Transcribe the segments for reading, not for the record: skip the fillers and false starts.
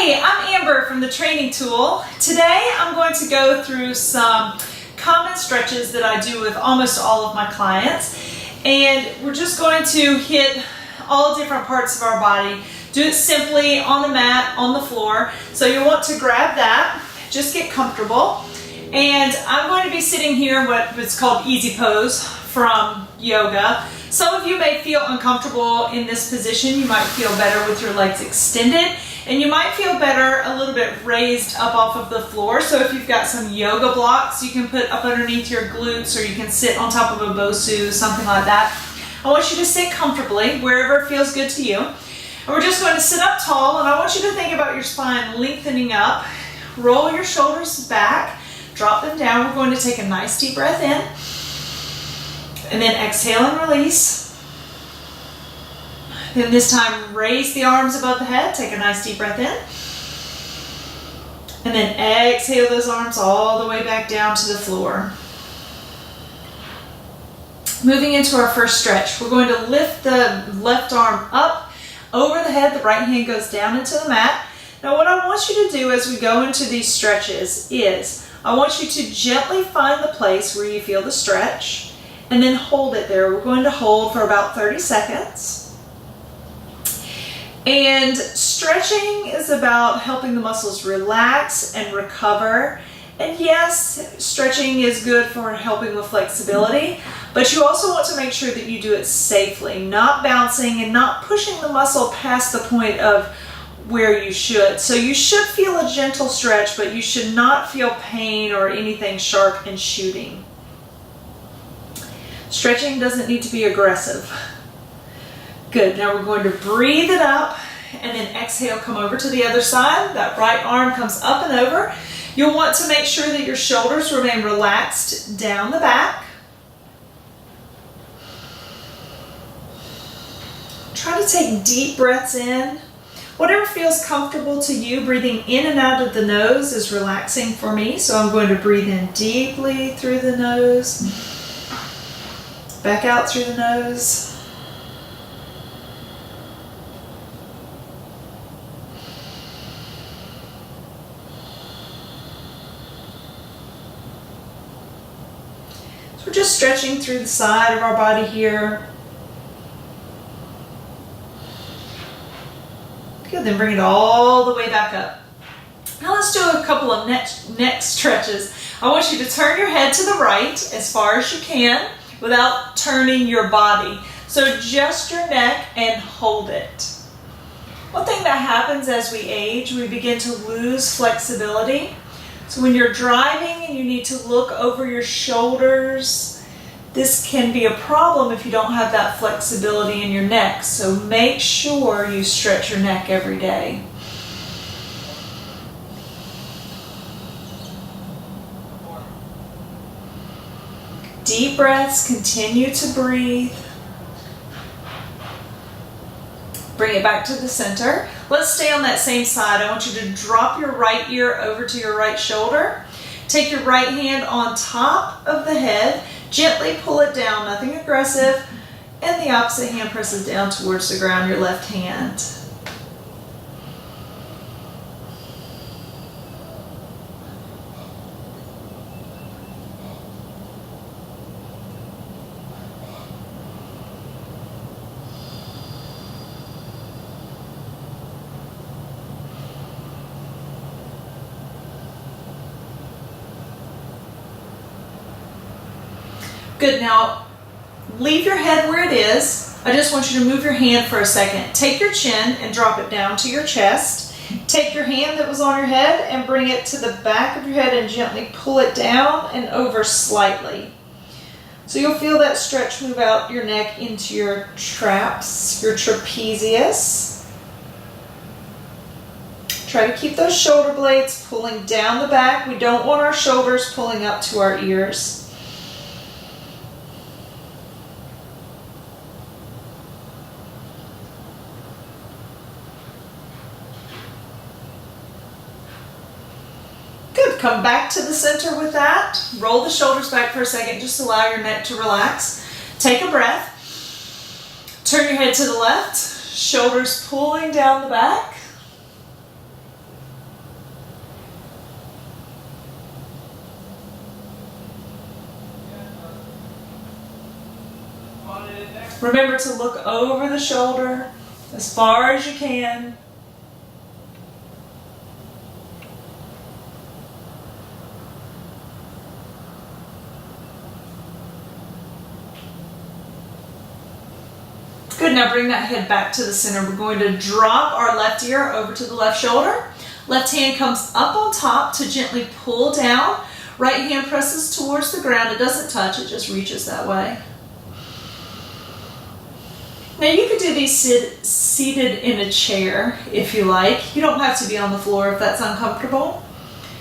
Hey, I'm Amber from the Training Tool. Today I'm going to go through some common stretches that I do with almost all of my clients, and we're just going to hit all different parts of our body. Do it simply on the mat, on the floor. So you want to grab that, just get comfortable, and I'm going to be sitting here in what is called easy pose from yoga. Some of you may feel uncomfortable in this position. You might feel better with your legs extended, and you might feel better a little bit raised up off of the floor. So if you've got some yoga blocks you can put up underneath your glutes, or you can sit on top of a Bosu, something like that. I want you to sit comfortably wherever it feels good to you. And we're just going to sit up tall, and I want you to think about your spine lengthening up. Roll your shoulders back, drop them down. We're going to take a nice deep breath in, and then exhale and release. Then this time, raise the arms above the head. Take a nice deep breath in. And then exhale those arms all the way back down to the floor. Moving into our first stretch, we're going to lift the left arm up over the head. The right hand goes down into the mat. Now what I want you to do as we go into these stretches is, I want you to gently find the place where you feel the stretch, and then hold it there. We're going to hold for about 30 seconds. And stretching is about helping the muscles relax and recover. And yes, stretching is good for helping with flexibility, but you also want to make sure that you do it safely, not bouncing and not pushing the muscle past the point of where you should. So you should feel a gentle stretch, but you should not feel pain or anything sharp and shooting. Stretching doesn't need to be aggressive. Good, now we're going to breathe it up, and then exhale, come over to the other side. That right arm comes up and over. You'll want to make sure that your shoulders remain relaxed down the back. Try to take deep breaths in. Whatever feels comfortable to you, breathing in and out of the nose is relaxing for me. So I'm going to breathe in deeply through the nose, back out through the nose. We're just stretching through the side of our body here. Good, then bring it all the way back up. Now let's do a couple of neck stretches. I want you to turn your head to the right as far as you can without turning your body. So just your neck and hold it. One thing that happens as we age, we begin to lose flexibility. So when you're driving and you need to look over your shoulders, this can be a problem if you don't have that flexibility in your neck. So make sure you stretch your neck every day. Deep breaths, continue to breathe. Bring it back to the center. Let's stay on that same side. I want you to drop your right ear over to your right shoulder. Take your right hand on top of the head. Gently pull it down, nothing aggressive. And the opposite hand presses down towards the ground, your left hand. Good, now leave your head where it is. I just want you to move your hand for a second. Take your chin and drop it down to your chest. Take your hand that was on your head and bring it to the back of your head and gently pull it down and over slightly. So you'll feel that stretch move out your neck into your traps, your trapezius. Try to keep those shoulder blades pulling down the back. We don't want our shoulders pulling up to our ears. Come back to the center with that. Roll the shoulders back for a second. Just allow your neck to relax. Take a breath. Turn your head to the left. Shoulders pulling down the back. Remember to look over the shoulder as far as you can. Good, now bring that head back to the center. We're going to drop our left ear over to the left shoulder. Left hand comes up on top to gently pull down. Right hand presses towards the ground. It doesn't touch, it just reaches that way. Now you could do these seated in a chair if you like. You don't have to be on the floor if that's uncomfortable.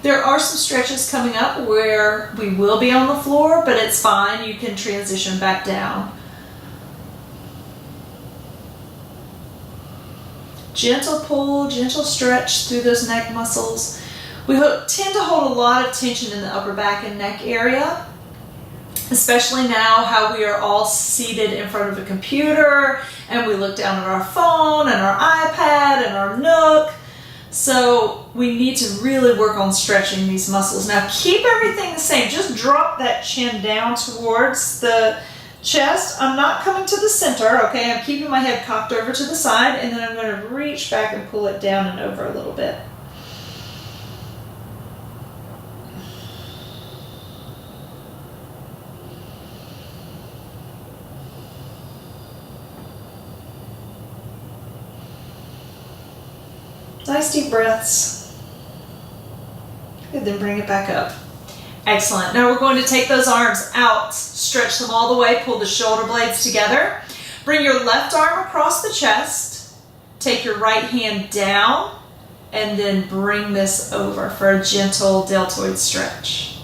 There are some stretches coming up where we will be on the floor, but it's fine. You can transition back down. Gentle pull, gentle stretch through those neck muscles. We tend to hold a lot of tension in the upper back and neck area, especially now how we are all seated in front of a computer and we look down at our phone and our iPad and our Nook. So we need to really work on stretching these muscles. Now keep everything the same. Just drop that chin down towards the chest. I'm not coming to the center, okay? I'm keeping my head cocked over to the side, and then I'm going to reach back and pull it down and over a little bit. Nice deep breaths. Good, then bring it back up. Excellent. Now we're going to take those arms out, stretch them all the way, pull the shoulder blades together. Bring your left arm across the chest, take your right hand down, and then bring this over for a gentle deltoid stretch.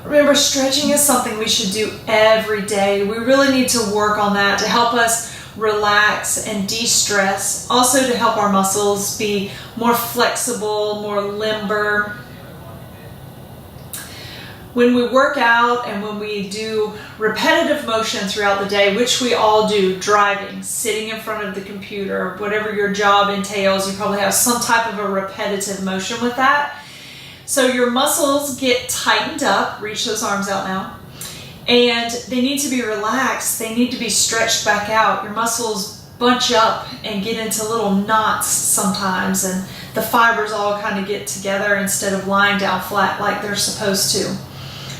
Remember, stretching is something we should do every day. We really need to work on that to help us relax and de-stress, also to help our muscles be more flexible, more limber. When we work out and when we do repetitive motion throughout the day, which we all do, driving, sitting in front of the computer, whatever your job entails, you probably have some type of a repetitive motion with that. So your muscles get tightened up, reach those arms out now, and they need to be relaxed. They need to be stretched back out. Your muscles bunch up and get into little knots sometimes, and the fibers all kind of get together instead of lying down flat like they're supposed to.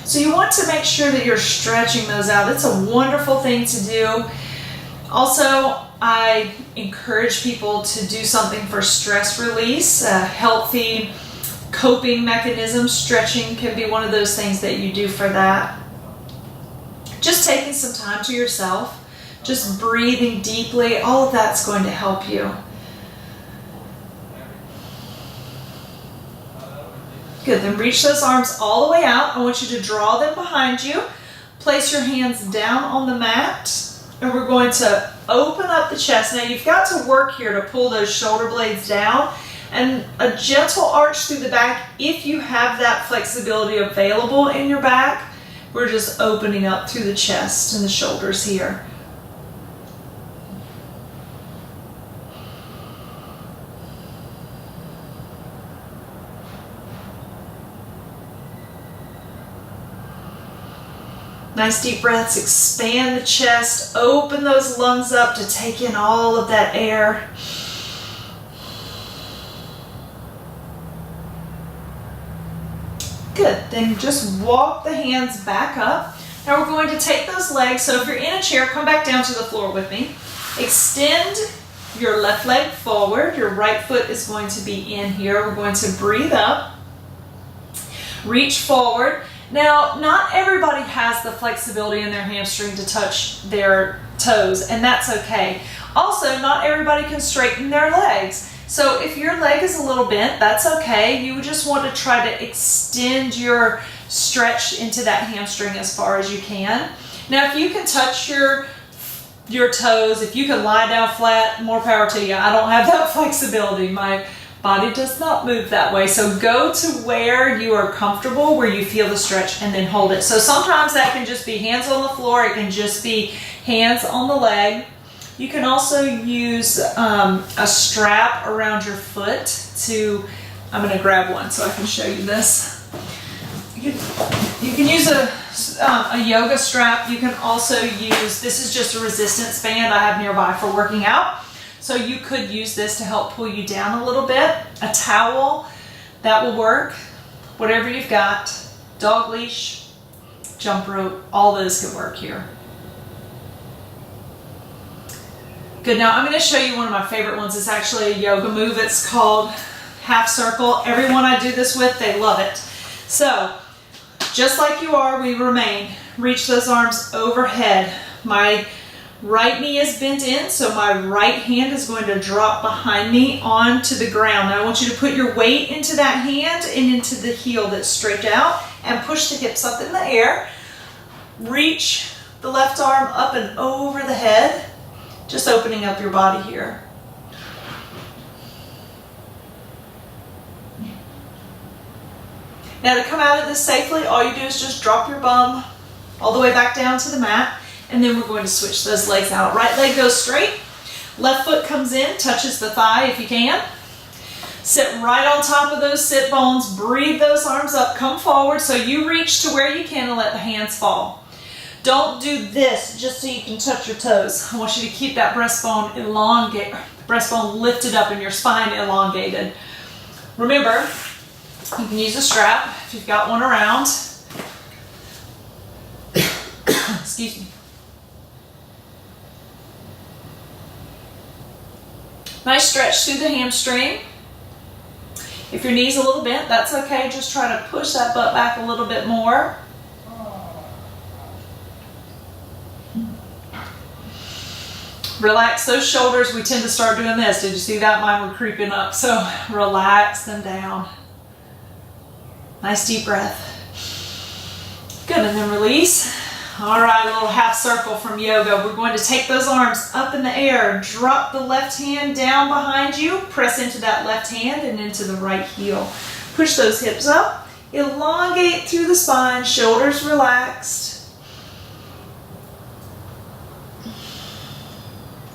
So you want to make sure that you're stretching those out. It's a wonderful thing to do. Also, I encourage people to do something for stress release, a healthy coping mechanism. Stretching can be one of those things that you do for that. Just taking some time to yourself, just breathing deeply, all of that's going to help you. Good, then reach those arms all the way out. I want you to draw them behind you. Place your hands down on the mat, and we're going to open up the chest. Now you've got to work here to pull those shoulder blades down, and a gentle arch through the back if you have that flexibility available in your back. We're just opening up through the chest and the shoulders here. Nice deep breaths, expand the chest, open those lungs up to take in all of that air. Good, then just walk the hands back up. Now we're going to take those legs, so if you're in a chair, come back down to the floor with me. Extend your left leg forward, your right foot is going to be in here. We're going to breathe up, reach forward. Now, not everybody has the flexibility in their hamstring to touch their toes, and that's okay. Also, not everybody can straighten their legs. So if your leg is a little bent, that's okay. You just want to try to extend your stretch into that hamstring as far as you can. Now, if you can touch your toes, if you can lie down flat, more power to you. I don't have that flexibility. My body does not move that way. So go to where you are comfortable, where you feel the stretch, and then hold it. So sometimes that can just be hands on the floor. It can just be hands on the leg. You can also use a strap around your foot to, I'm going to grab one so I can show you this. You can use a yoga strap. You can also use, this is just a resistance band I have nearby for working out. So you could use this to help pull you down a little bit. A towel, that will work. Whatever you've got. Dog leash, jump rope, all those could work here. Good, now I'm going to show you one of my favorite ones. It's actually a yoga move. It's called half circle. Everyone I do this with, they love it. So, just like you are, we remain. Reach those arms overhead. My right knee is bent in, so my right hand is going to drop behind me onto the ground. Now I want you to put your weight into that hand and into the heel that's straight out and push the hips up in the air. Reach the left arm up and over the head. Just opening up your body here. Now to come out of this safely, all you do is just drop your bum all the way back down to the mat, and then we're going to switch those legs out. Right leg goes straight, left foot comes in, touches the thigh if you can. Sit right on top of those sit bones, breathe those arms up, come forward so you reach to where you can and let the hands fall. Don't do this just so you can touch your toes. I want you to keep that breastbone elongated, breastbone lifted up and your spine elongated. Remember, you can use a strap if you've got one around. Excuse me. Nice stretch through the hamstring. If your knee's a little bent, that's okay. Just try to push that butt back a little bit more. Relax those shoulders. We tend to start doing this. Did you see that? Mine were creeping up. So relax them down. Nice deep breath. Good, and then release. All right, a little half circle from yoga. We're going to take those arms up in the air. Drop the left hand down behind you. Press into that left hand and into the right heel. Push those hips up. Elongate through the spine. Shoulders relaxed.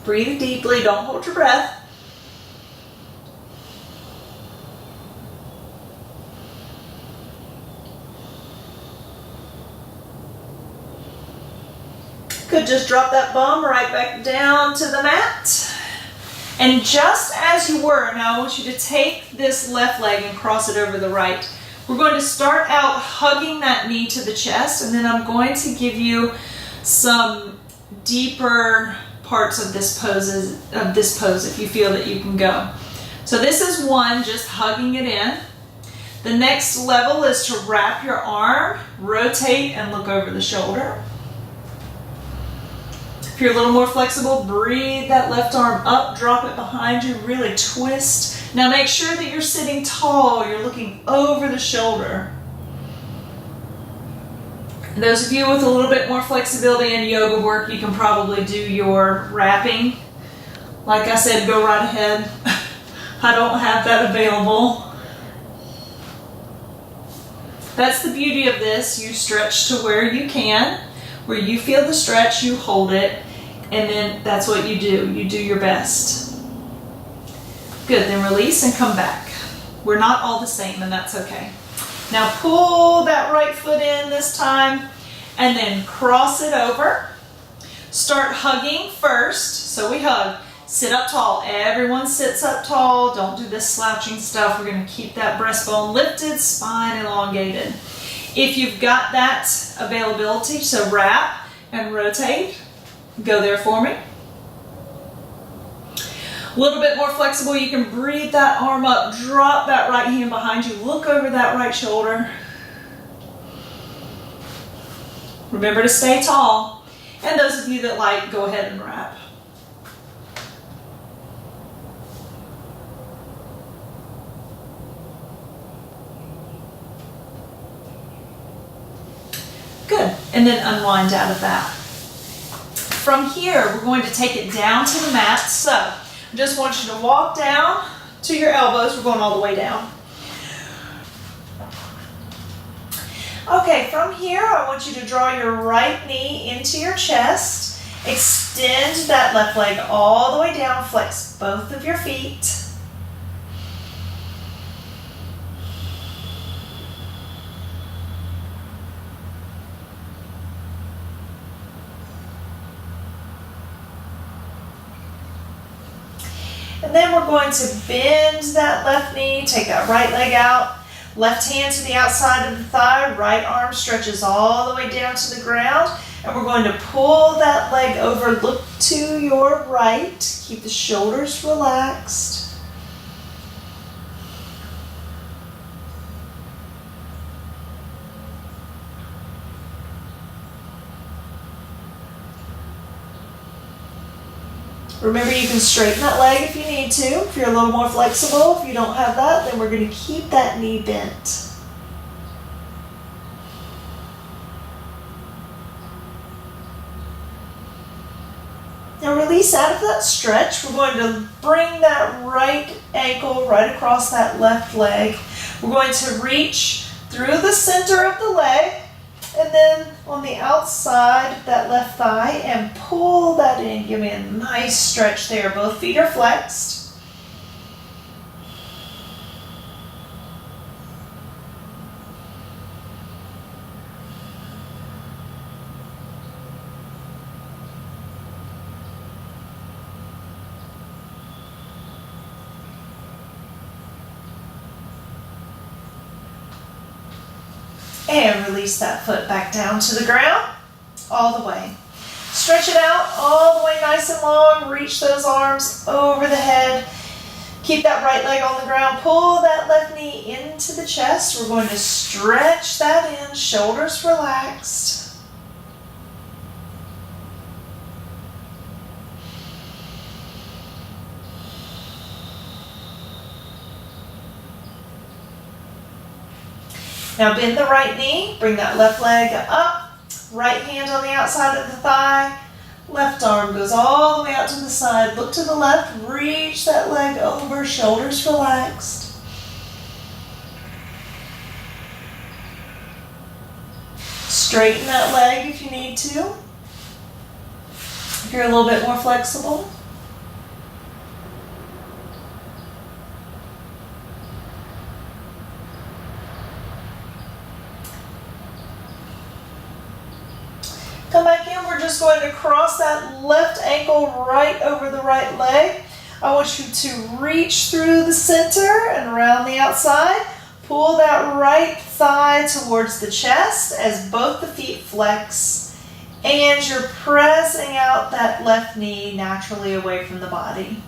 Breathe deeply, don't hold your breath. Good, just drop that bum right back down to the mat. And just as you were, now I want you to take this left leg and cross it over the right. We're going to start out hugging that knee to the chest, and then I'm going to give you some deeper parts of this pose if you feel that you can go. So this is one, just hugging it in. The next level is to wrap your arm, rotate, and look over the shoulder. If you're a little more flexible, breathe that left arm up, drop it behind you, really twist. Now make sure that you're sitting tall, you're looking over the shoulder. Those of you with a little bit more flexibility in yoga work, you can probably do your wrapping. Like I said, go right ahead. I don't have that available. That's the beauty of this. You stretch to where you can. Where you feel the stretch, you hold it, and then that's what you do. You do your best. Good, then release and come back. We're not all the same, and that's okay. Now pull that right foot in this time and then cross it over. Start hugging first. So we hug. Sit up tall. Everyone sits up tall. Don't do this slouching stuff. We're going to keep that breastbone lifted, spine elongated. If you've got that availability, so wrap and rotate. Go there for me. A little bit more flexible, you can breathe that arm up, drop that right hand behind you, look over that right shoulder. Remember to stay tall. And those of you that like, go ahead and wrap. Good, and then unwind out of that. From here, we're going to take it down to the mat, so I just want you to walk down to your elbows. We're going all the way down. Okay, from here, I want you to draw your right knee into your chest. Extend that left leg all the way down. Flex both of your feet. And then we're going to bend that left knee, take that right leg out, left hand to the outside of the thigh, right arm stretches all the way down to the ground, and we're going to pull that leg over, look to your right, keep the shoulders relaxed. Remember, you can straighten that leg if you need to, if you're a little more flexible. If you don't have that, then we're going to keep that knee bent. Now release out of that stretch. We're going to bring that right ankle right across that left leg. We're going to reach through the center of the leg, and then on the outside of that left thigh, and pull that in. Give me a nice stretch there. Both feet are flexed. And release that foot back down to the ground, all the way. Stretch it out all the way nice and long. Reach those arms over the head. Keep that right leg on the ground. Pull that left knee into the chest. We're going to stretch that in, shoulders relaxed. Now bend the right knee, bring that left leg up, right hand on the outside of the thigh, left arm goes all the way out to the side, look to the left, reach that leg over, shoulders relaxed. Straighten that leg if you need to, if you're a little bit more flexible. Come back in, we're just going to cross that left ankle right over the right leg. I want you to reach through the center and around the outside. Pull that right thigh towards the chest as both the feet flex. And you're pressing out that left knee naturally away from the body.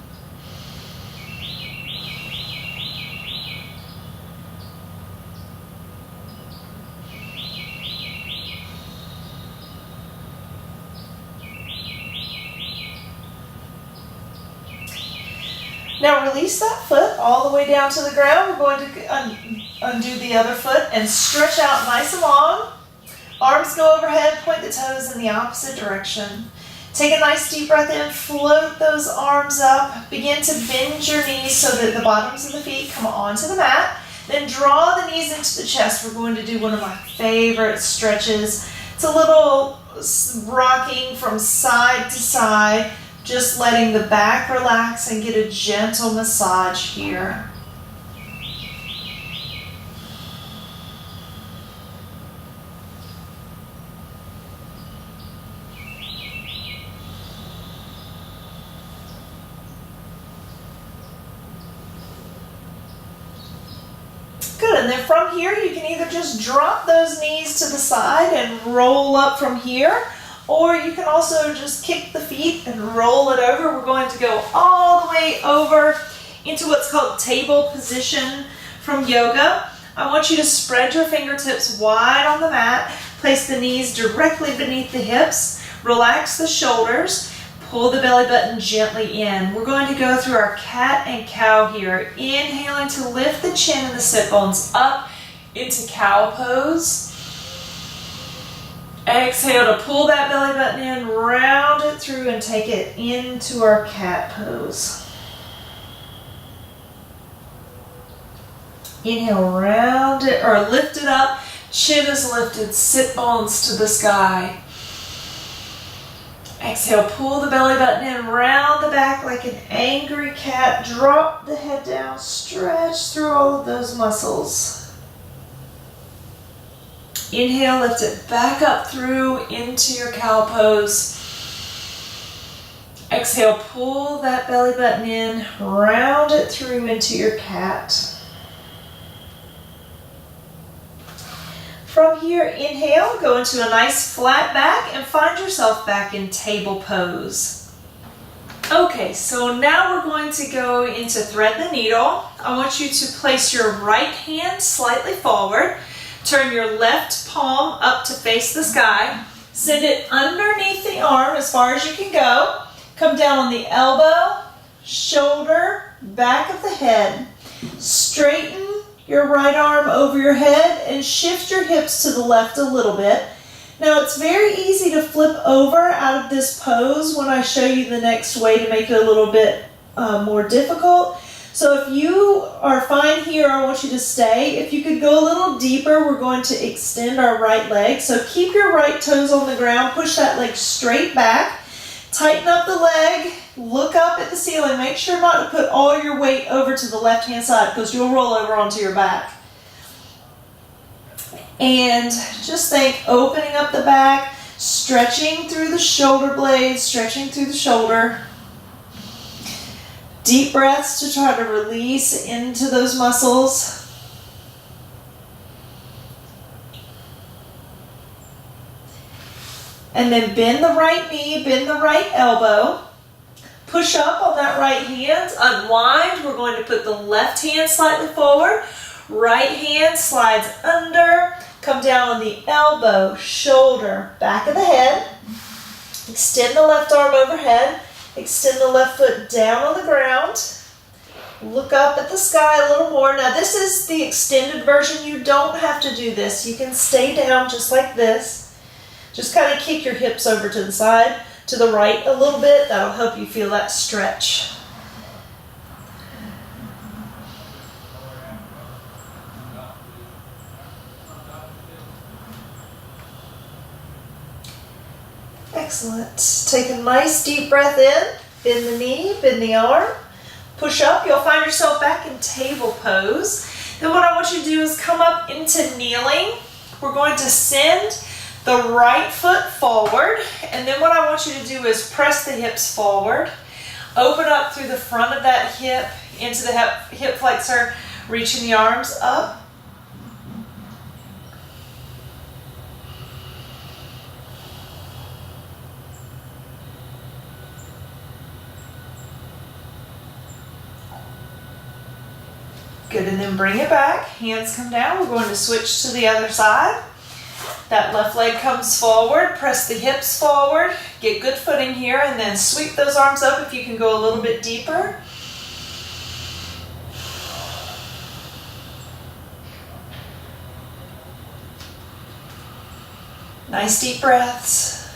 Now release that foot all the way down to the ground. We're going to undo the other foot and stretch out nice and long. Arms go overhead, point the toes in the opposite direction. Take a nice deep breath in, float those arms up. Begin to bend your knees so that the bottoms of the feet come onto the mat. Then draw the knees into the chest. We're going to do one of my favorite stretches. It's a little rocking from side to side. Just letting the back relax and get a gentle massage here. Good, and then from here you can either just drop those knees to the side and roll up from here, or you can also just kick the feet and roll it over. We're going to go all the way over into what's called table position from yoga. I want you to spread your fingertips wide on the mat. Place the knees directly beneath the hips. Relax the shoulders. Pull the belly button gently in. We're going to go through our cat and cow here. Inhaling to lift the chin and the sit bones up into cow pose. Exhale to pull that belly button in, round it through, and take it into our cat pose. Inhale, round it, or lift it up. Chin is lifted, sit bones to the sky. Exhale, pull the belly button in, round the back like an angry cat. Drop the head down, stretch through all of those muscles. Inhale, lift it back up through into your cow pose. Exhale, pull that belly button in, round it through into your cat. From here, inhale, go into a nice flat back and find yourself back in table pose. Okay, so now we're going to go into thread the needle. I want you to place your right hand slightly forward, turn your left palm up to face the sky, send it underneath the arm as far as you can go, come down on the elbow, shoulder, back of the head, straighten your right arm over your head and shift your hips to the left a little bit. Now it's very easy to flip over out of this pose when I show you the next way to make it a little bit more difficult. So if you are fine here, I want you to stay. If you could go a little deeper, we're going to extend our right leg. So keep your right toes on the ground, push that leg straight back, tighten up the leg, look up at the ceiling. Make sure not to put all your weight over to the left-hand side because you'll roll over onto your back. And just think, opening up the back, stretching through the shoulder blades, stretching through the shoulder. Deep breaths to try to release into those muscles. And then bend the right knee, bend the right elbow. Push up on that right hand, unwind. We're going to put the left hand slightly forward. Right hand slides under. Come down on the elbow, shoulder, back of the head. Extend the left arm overhead. Extend the left foot down on the ground. Look up at the sky a little more. Now this is the extended version. You don't have to do this. You can stay down just like this. Just kind of kick your hips over to the side, to the right a little bit. That'll help you feel that stretch. Excellent. Take a nice deep breath in, bend the knee, bend the arm, push up. You'll find yourself back in table pose. Then what I want you to do is come up into kneeling. We're going to send the right foot forward, and then what I want you to do is press the hips forward, open up through the front of that hip into the hip flexor, reaching the arms up. Good, and then bring it back. Hands come down. We're going to switch to the other side. That left leg comes forward. Press the hips forward. Get good footing here, and then sweep those arms up if you can go a little bit deeper. Nice deep breaths.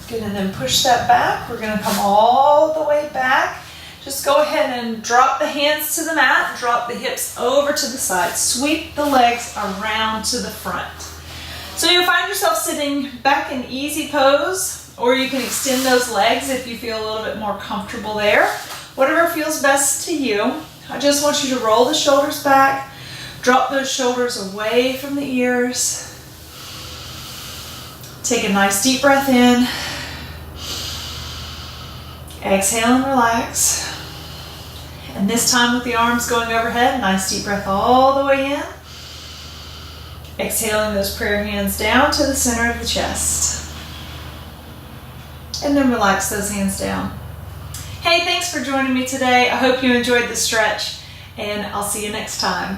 Good, and then push that back. We're going to come all the way back. Just go ahead and drop the hands to the mat, drop the hips over to the side. Sweep the legs around to the front. So you'll find yourself sitting back in easy pose, or you can extend those legs if you feel a little bit more comfortable there. Whatever feels best to you. I just want you to roll the shoulders back, drop those shoulders away from the ears. Take a nice deep breath in. Exhale and relax. And this time with the arms going overhead, nice deep breath all the way in. Exhaling those prayer hands down to the center of the chest. And then relax those hands down. Hey, thanks for joining me today. I hope you enjoyed the stretch, and I'll see you next time.